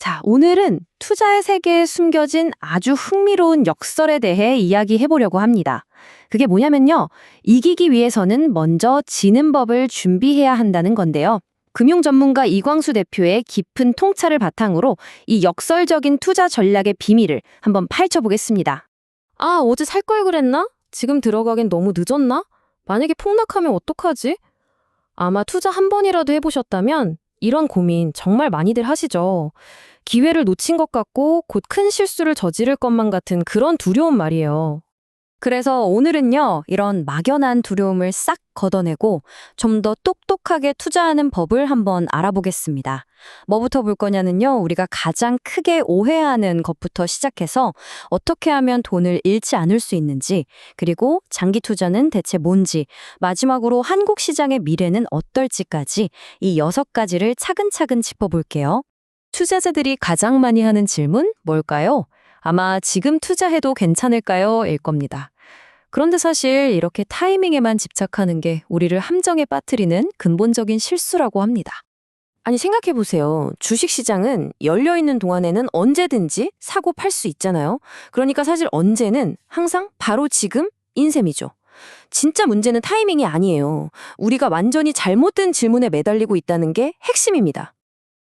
자, 오늘은 투자의 세계에 숨겨진 아주 흥미로운 역설에 대해 이야기해 보려고 합니다. 그게 뭐냐면요. 이기기 위해서는 먼저 지는 법을 준비해야 한다는 건데요. 금융 전문가 이광수 대표의 깊은 통찰을 바탕으로 이 역설적인 투자 전략의 비밀을 한번 파헤쳐 보겠습니다. 아, 어제 살 걸 그랬나? 지금 들어가긴 너무 늦었나? 만약에 폭락하면 어떡하지? 아마 투자 한 번이라도 해보셨다면 이런 고민 정말 많이들 하시죠. 기회를 놓친 것 같고 곧 큰 실수를 저지를 것만 같은 그런 두려움 말이에요. 그래서 오늘은요, 이런 막연한 두려움을 싹 걷어내고 좀 더 똑똑하게 투자하는 법을 한번 알아보겠습니다. 뭐부터 볼 거냐는요, 우리가 가장 크게 오해하는 것부터 시작해서 어떻게 하면 돈을 잃지 않을 수 있는지, 그리고 장기 투자는 대체 뭔지, 마지막으로 한국 시장의 미래는 어떨지까지 이 6가지를 차근차근 짚어볼게요. 투자자들이 가장 많이 하는 질문 뭘까요? 아마 지금 투자해도 괜찮을까요? 일 겁니다. 그런데 사실 이렇게 타이밍에만 집착하는 게 우리를 함정에 빠뜨리는 근본적인 실수라고 합니다. 아니, 생각해보세요. 주식시장은 열려있는 동안에는 언제든지 사고 팔 수 있잖아요. 그러니까 사실 언제는 항상 바로 지금 인셈이죠. 진짜 문제는 타이밍이 아니에요. 우리가 완전히 잘못된 질문에 매달리고 있다는 게 핵심입니다.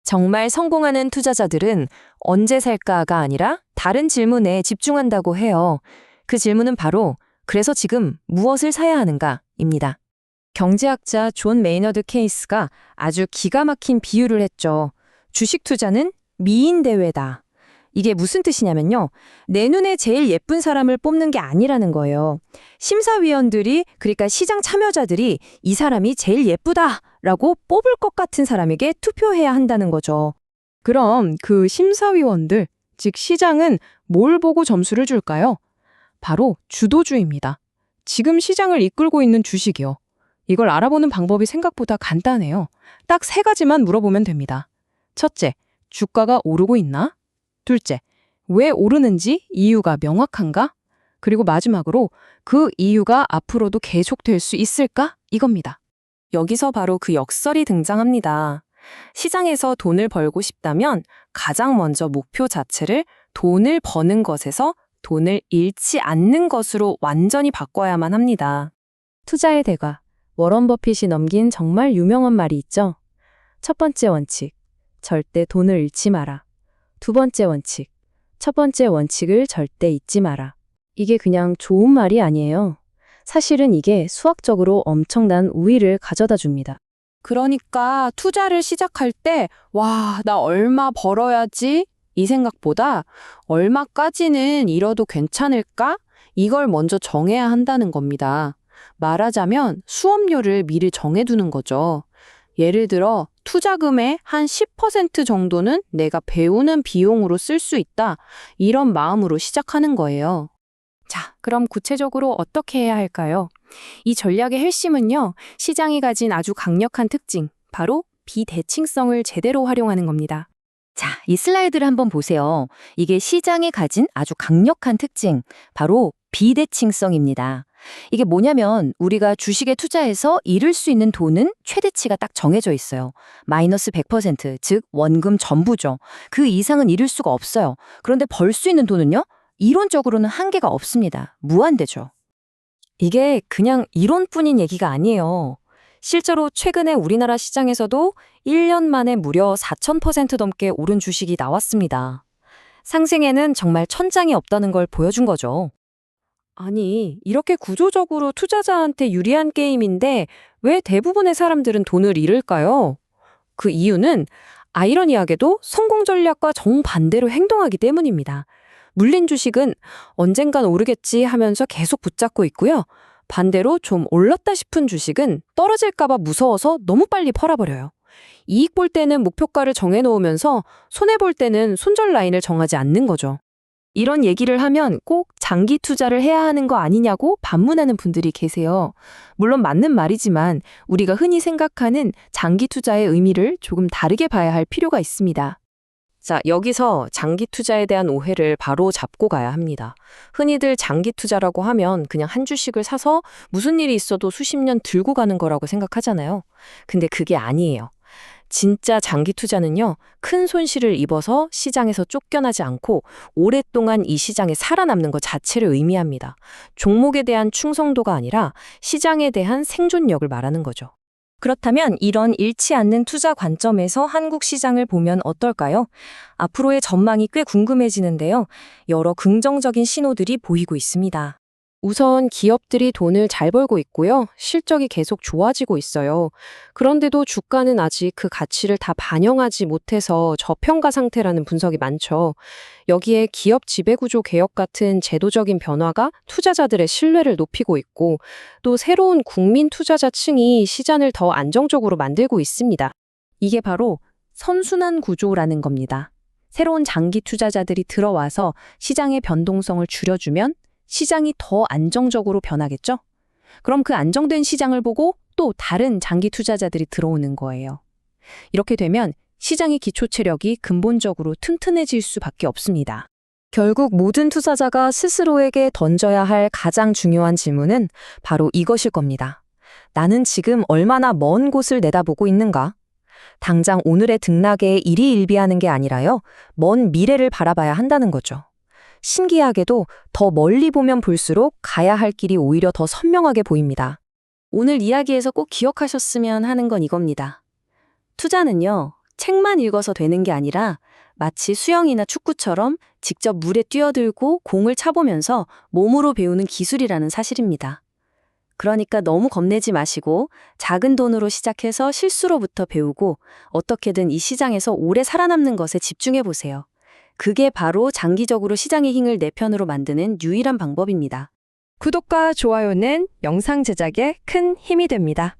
정말 성공하는 투자자들은 언제 살까가 아니라 다른 질문에 집중한다고 해요. 그 질문은 바로 그래서 지금 무엇을 사야 하는가입니다. 경제학자 존 메이너드 케이스가 아주 기가 막힌 비유를 했죠. 주식 투자는 미인 대회다. 이게 무슨 뜻이냐면요. 내 눈에 제일 예쁜 사람을 뽑는 게 아니라는 거예요. 심사위원들이, 그러니까 시장 참여자들이 이 사람이 제일 예쁘다라고 뽑을 것 같은 사람에게 투표해야 한다는 거죠. 그럼 그 심사위원들, 즉 시장은 뭘 보고 점수를 줄까요? 바로 주도주입니다. 지금 시장을 이끌고 있는 주식이요. 이걸 알아보는 방법이 생각보다 간단해요. 딱 3가지만 물어보면 됩니다. 첫째, 주가가 오르고 있나? 둘째, 왜 오르는지 이유가 명확한가? 그리고 마지막으로 그 이유가 앞으로도 계속될 수 있을까? 이겁니다. 여기서 바로 그 역설이 등장합니다. 시장에서 돈을 벌고 싶다면 가장 먼저 목표 자체를 돈을 버는 것에서 돈을 잃지 않는 것으로 완전히 바꿔야만 합니다. 투자의 대가, 워런 버핏이 넘긴 정말 유명한 말이 있죠. 첫 번째 원칙, 절대 돈을 잃지 마라. 두 번째 원칙, 첫 번째 원칙을 절대 잊지 마라. 이게 그냥 좋은 말이 아니에요. 사실은 이게 수학적으로 엄청난 우위를 가져다 줍니다. 그러니까 투자를 시작할 때, 와, 나 얼마 벌어야지? 이 생각보다 얼마까지는 잃어도 괜찮을까? 이걸 먼저 정해야 한다는 겁니다. 말하자면 수업료를 미리 정해두는 거죠. 예를 들어 투자금의 한 10% 정도는 내가 배우는 비용으로 쓸 수 있다. 이런 마음으로 시작하는 거예요. 자, 그럼 구체적으로 어떻게 해야 할까요? 이 전략의 핵심은요, 시장이 가진 아주 강력한 특징, 바로 비대칭성을 제대로 활용하는 겁니다. 자, 이 슬라이드를 한번 보세요. 이게 시장이 가진 아주 강력한 특징, 바로 비대칭성입니다. 이게 뭐냐면 우리가 주식에 투자해서 잃을 수 있는 돈은 최대치가 딱 정해져 있어요. 마이너스 100%, 즉 원금 전부죠. 그 이상은 잃을 수가 없어요. 그런데 벌 수 있는 돈은요? 이론적으로는 한계가 없습니다. 무한대죠. 이게 그냥 이론뿐인 얘기가 아니에요. 실제로 최근에 우리나라 시장에서도 1년 만에 무려 4,000% 넘게 오른 주식이 나왔습니다. 상승에는 정말 천장이 없다는 걸 보여준 거죠. 아니, 이렇게 구조적으로 투자자한테 유리한 게임인데 왜 대부분의 사람들은 돈을 잃을까요? 그 이유는 아이러니하게도 성공 전략과 정반대로 행동하기 때문입니다. 물린 주식은 언젠간 오르겠지 하면서 계속 붙잡고 있고요. 반대로 좀 올랐다 싶은 주식은 떨어질까봐 무서워서 너무 빨리 팔아버려요. 이익 볼 때는 목표가를 정해놓으면서 손해볼 때는 손절 라인을 정하지 않는 거죠. 이런 얘기를 하면 꼭 장기 투자를 해야 하는 거 아니냐고 반문하는 분들이 계세요. 물론 맞는 말이지만 우리가 흔히 생각하는 장기 투자의 의미를 조금 다르게 봐야 할 필요가 있습니다. 자, 여기서 장기 투자에 대한 오해를 바로 잡고 가야 합니다. 흔히들 장기 투자라고 하면 그냥 한 주식을 사서 무슨 일이 있어도 수십 년 들고 가는 거라고 생각하잖아요. 근데 그게 아니에요. 진짜 장기 투자는요, 큰 손실을 입어서 시장에서 쫓겨나지 않고 오랫동안 이 시장에 살아남는 것 자체를 의미합니다. 종목에 대한 충성도가 아니라 시장에 대한 생존력을 말하는 거죠. 그렇다면 이런 잃지 않는 투자 관점에서 한국 시장을 보면 어떨까요? 앞으로의 전망이 꽤 궁금해지는데요. 여러 긍정적인 신호들이 보이고 있습니다. 우선 기업들이 돈을 잘 벌고 있고요. 실적이 계속 좋아지고 있어요. 그런데도 주가는 아직 그 가치를 다 반영하지 못해서 저평가 상태라는 분석이 많죠. 여기에 기업 지배구조 개혁 같은 제도적인 변화가 투자자들의 신뢰를 높이고 있고, 또 새로운 국민 투자자층이 시장을 더 안정적으로 만들고 있습니다. 이게 바로 선순환 구조라는 겁니다. 새로운 장기 투자자들이 들어와서 시장의 변동성을 줄여주면 시장이 더 안정적으로 변하겠죠? 그럼 그 안정된 시장을 보고 또 다른 장기 투자자들이 들어오는 거예요. 이렇게 되면 시장의 기초 체력이 근본적으로 튼튼해질 수밖에 없습니다. 결국 모든 투자자가 스스로에게 던져야 할 가장 중요한 질문은 바로 이것일 겁니다. 나는 지금 얼마나 먼 곳을 내다보고 있는가? 당장 오늘의 등락에 일희일비하는 게 아니라요, 먼 미래를 바라봐야 한다는 거죠. 신기하게도 더 멀리 보면 볼수록 가야 할 길이 오히려 더 선명하게 보입니다. 오늘 이야기에서 꼭 기억하셨으면 하는 건 이겁니다. 투자는요, 책만 읽어서 되는 게 아니라 마치 수영이나 축구처럼 직접 물에 뛰어들고 공을 차보면서 몸으로 배우는 기술이라는 사실입니다. 그러니까 너무 겁내지 마시고 작은 돈으로 시작해서 실수로부터 배우고 어떻게든 이 시장에서 오래 살아남는 것에 집중해 보세요. 그게 바로 장기적으로 시장의 힘을 내 편으로 만드는 유일한 방법입니다. 구독과 좋아요는 영상 제작에 큰 힘이 됩니다.